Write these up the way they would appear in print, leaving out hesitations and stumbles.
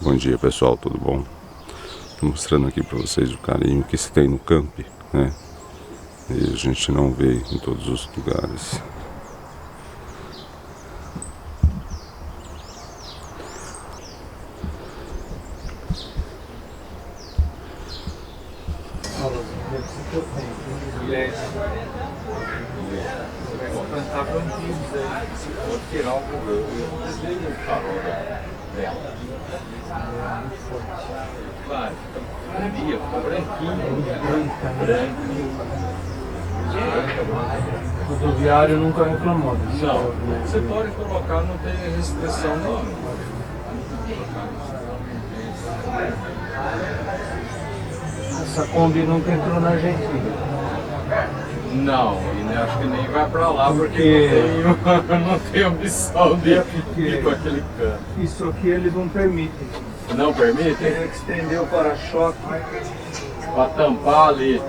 Bom dia pessoal, tudo bom? Estou mostrando aqui para vocês o carinho que se tem no camp, né? E a gente não vê em todos os lugares. O rodoviário nunca reclamou disso. Não, você pode colocar, não tem restrição nenhuma. Essa Kombi nunca entrou na Argentina. Não, e acho que nem vai pra lá porque não tem opção de ir para aquele canto. Isso aqui eles não permitem. Não permite? Tem que estender o para-choque. Para tampar ali.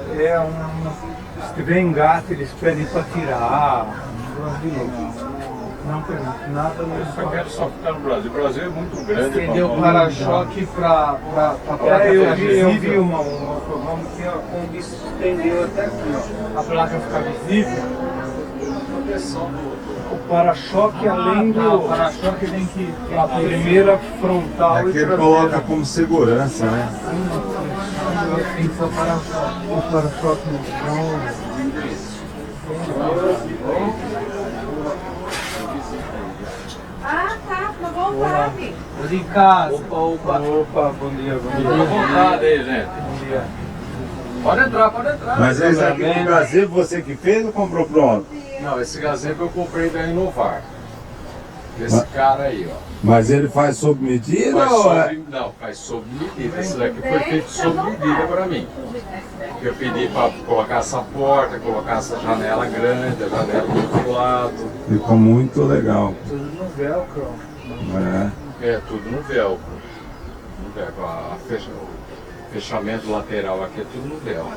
Se tiver engate, eles pedem para tirar. Não permite nada. Eu só quero só ficar no Brasil. O Brasil é muito grande. Estender o para-choque para eu vi uma programa que a Kombi se estendeu até aqui, ó. A placa ficar visível. O para-choque, além do para-choque, tem que a primeira frontal. É que ele coloca como segurança, né? O para-choque no chão. Ah, tá, pra voltar, amigo. Tô de casa. Opa, bom dia, bom dia. Fica à vontade aí, gente. Bom dia. Pode entrar, pode entrar. Mas esse aqui do gazebo você que fez ou comprou pronto? Não, esse gazebo eu comprei da Inovar. Esse cara aí, ó. Mas ele faz sob medida Faz ou é? não, faz sob medida. Esse daqui foi feito sob medida para mim. Eu pedi para colocar essa porta, colocar essa janela grande, a janela do outro lado. Ficou muito legal. Tudo no velcro. É. Tudo no velcro. No velcro. O fechamento lateral aqui é tudo no velcro.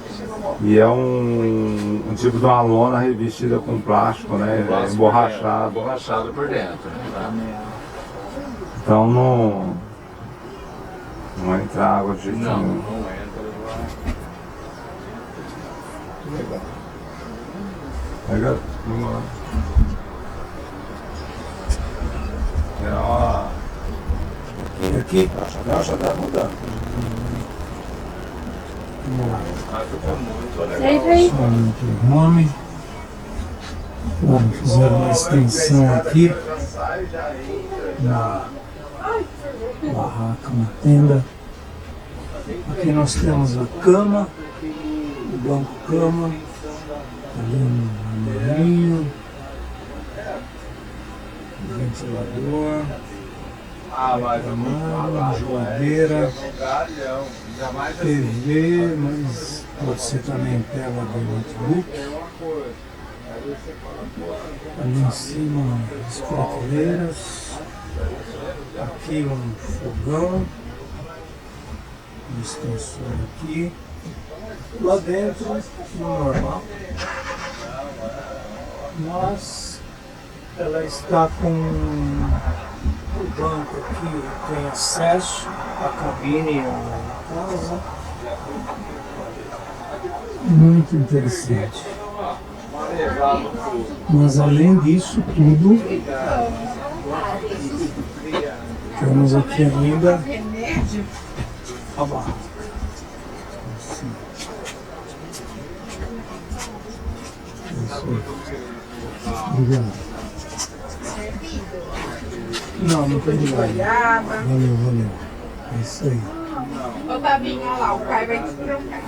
E é um tipo de uma lona revestida com plástico, né? Plástico Emborrachado. Emborrachado por dentro. Tá? Então não entra água de jeito Não, nenhum. não entra lá. Legal. Pega uma. Aqui? Já tá mudando. Sempre aí. O nome. Fizeram uma extensão aqui. Na barraca, uma tenda. Aqui nós temos a cama, o banco-cama, ali um armarinho, ventilador, armário, geladeira, TV, mas pode ser também tela de notebook. Ali em cima as prateleiras, aqui um fogão, um extensor aqui, lá dentro no normal, mas ela está com o banco aqui, tem acesso à cabine à casa, muito interessante. Mas além disso tudo, temos aqui ainda a barra. Assim. Obrigado. Não tem nada. Valeu. É isso aí. Ô, Tavinho, olha lá, o pai vai te trocar.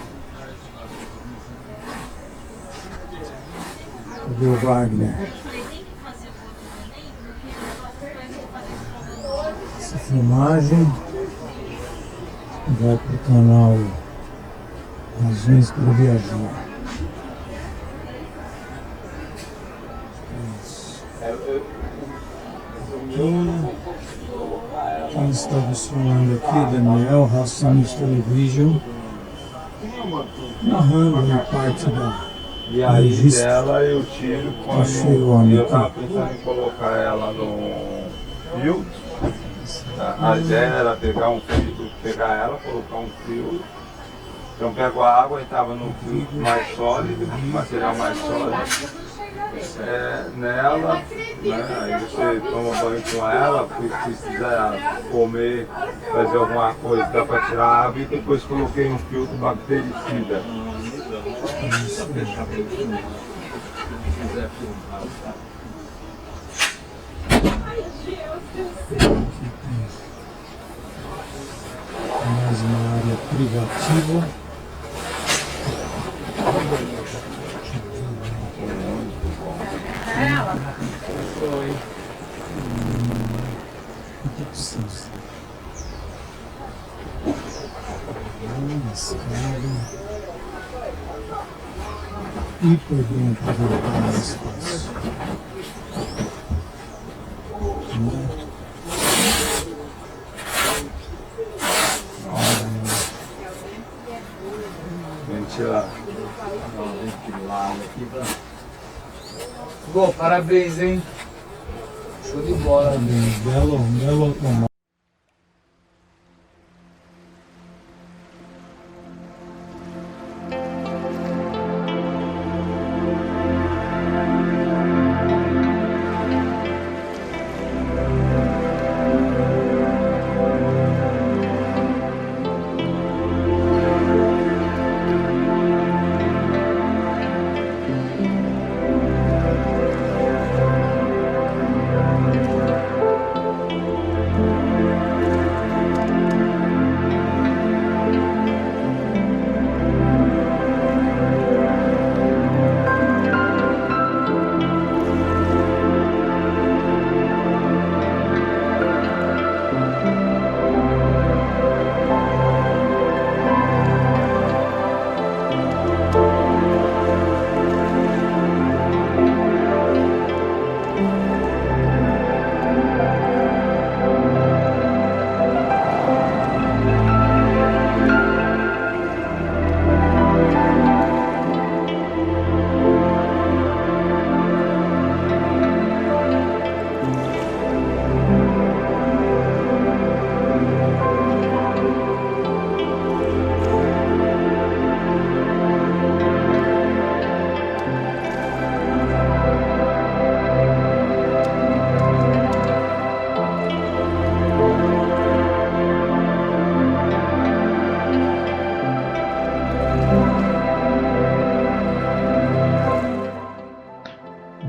Cadê o Wagner? Essa filmagem vai para o canal Razões para Viajar. Quem está funcionando aqui, Daniel, Razões Television, narrando uma parte da E aí dela eu tiro quando Achei o homem eu tava aqui. pensando em colocar ela no filtro. A ideia era pegar um fio, pegar ela, colocar um fio. Então pego a água e estava no fio mais sólido, material mais sólido. Nela, né? Aí você toma banho com ela, se quiser comer, fazer alguma coisa, dá para tirar a água e depois coloquei um filtro bactericida. Mais uma área privativa. E por dentro do espaço. Ventilar. Bom, parabéns, hein? Show de bola. Belo automóvel.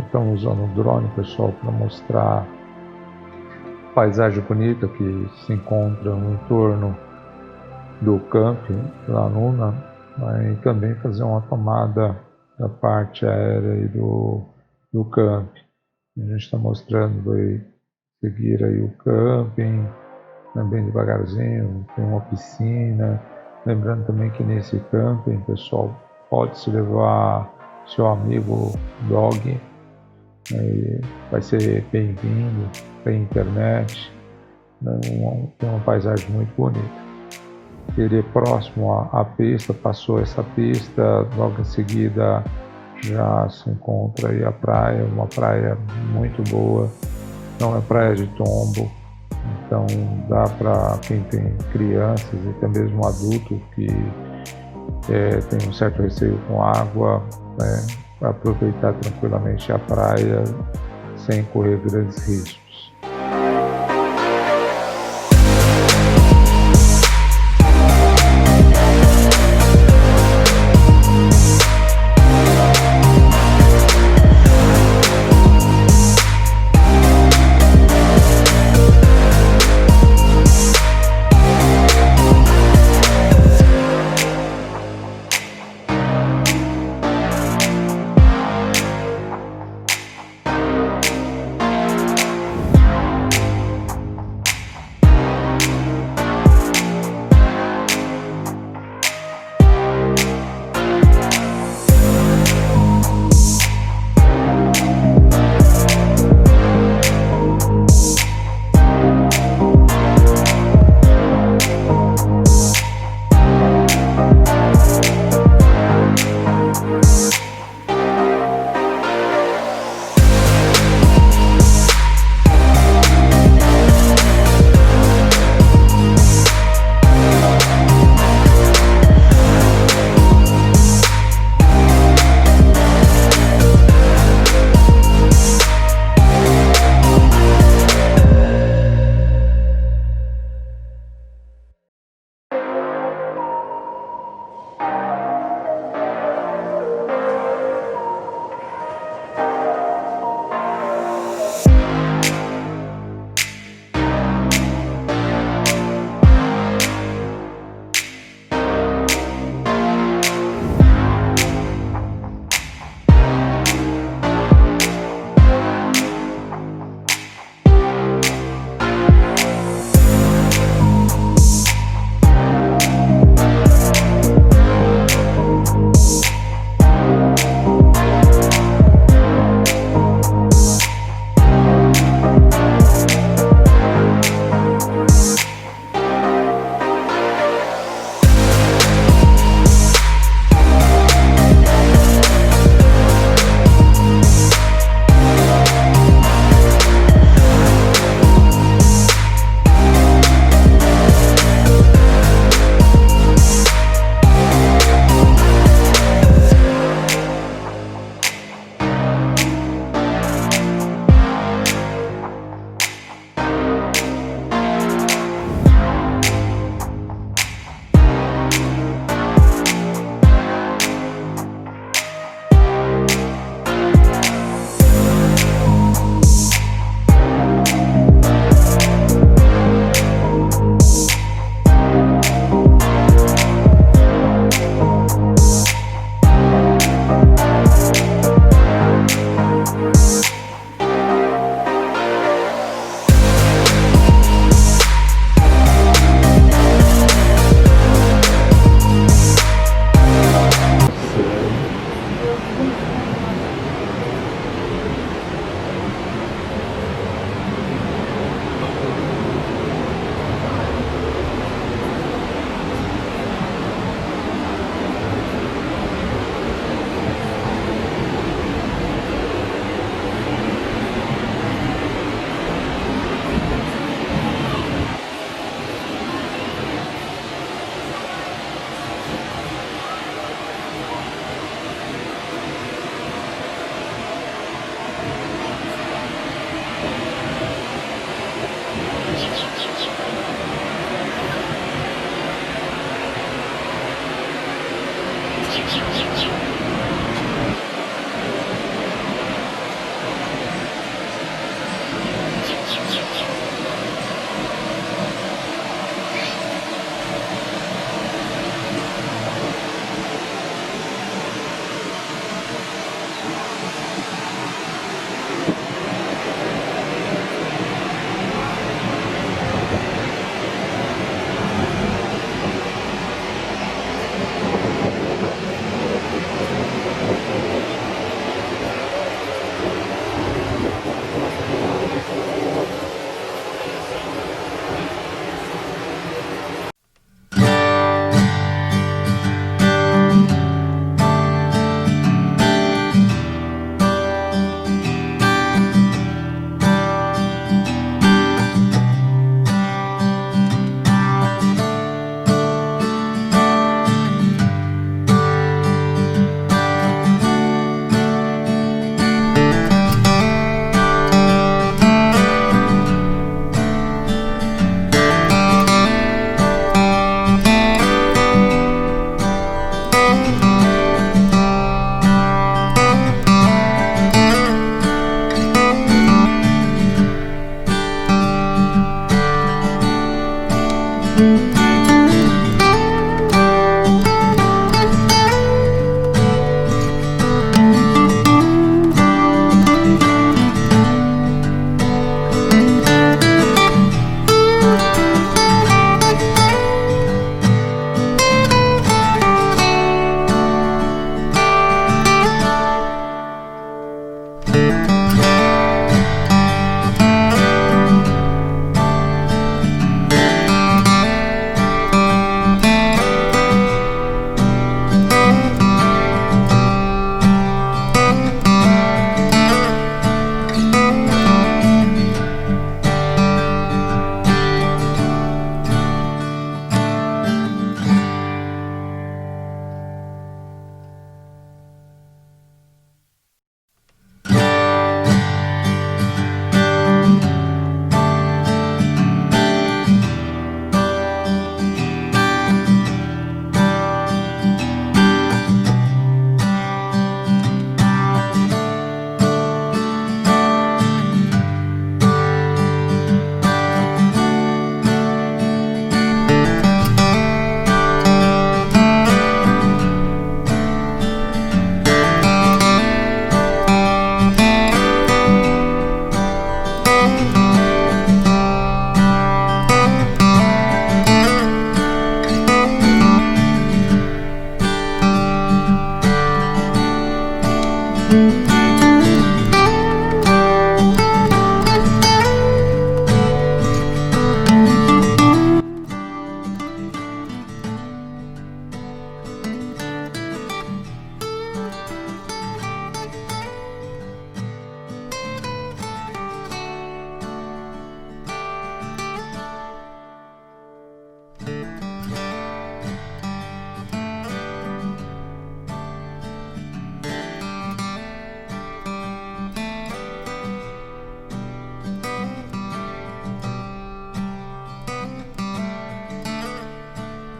Estamos usando o drone, pessoal, para mostrar a paisagem bonita que se encontra no entorno do camping lá Nuna, e também fazer uma tomada da parte aérea e do camping. A gente está mostrando aí, seguir aí o camping, também devagarzinho, tem uma piscina. Lembrando também que nesse camping, pessoal, pode-se levar seu amigo dog, vai ser bem-vindo, tem internet, tem uma paisagem muito bonita. Ele é próximo à pista, passou essa pista, logo em seguida já se encontra aí a praia, uma praia muito boa, não é praia de tombo, então dá para quem tem crianças e até mesmo adulto que tem um certo receio com água, aproveitar tranquilamente a praia sem correr grandes riscos.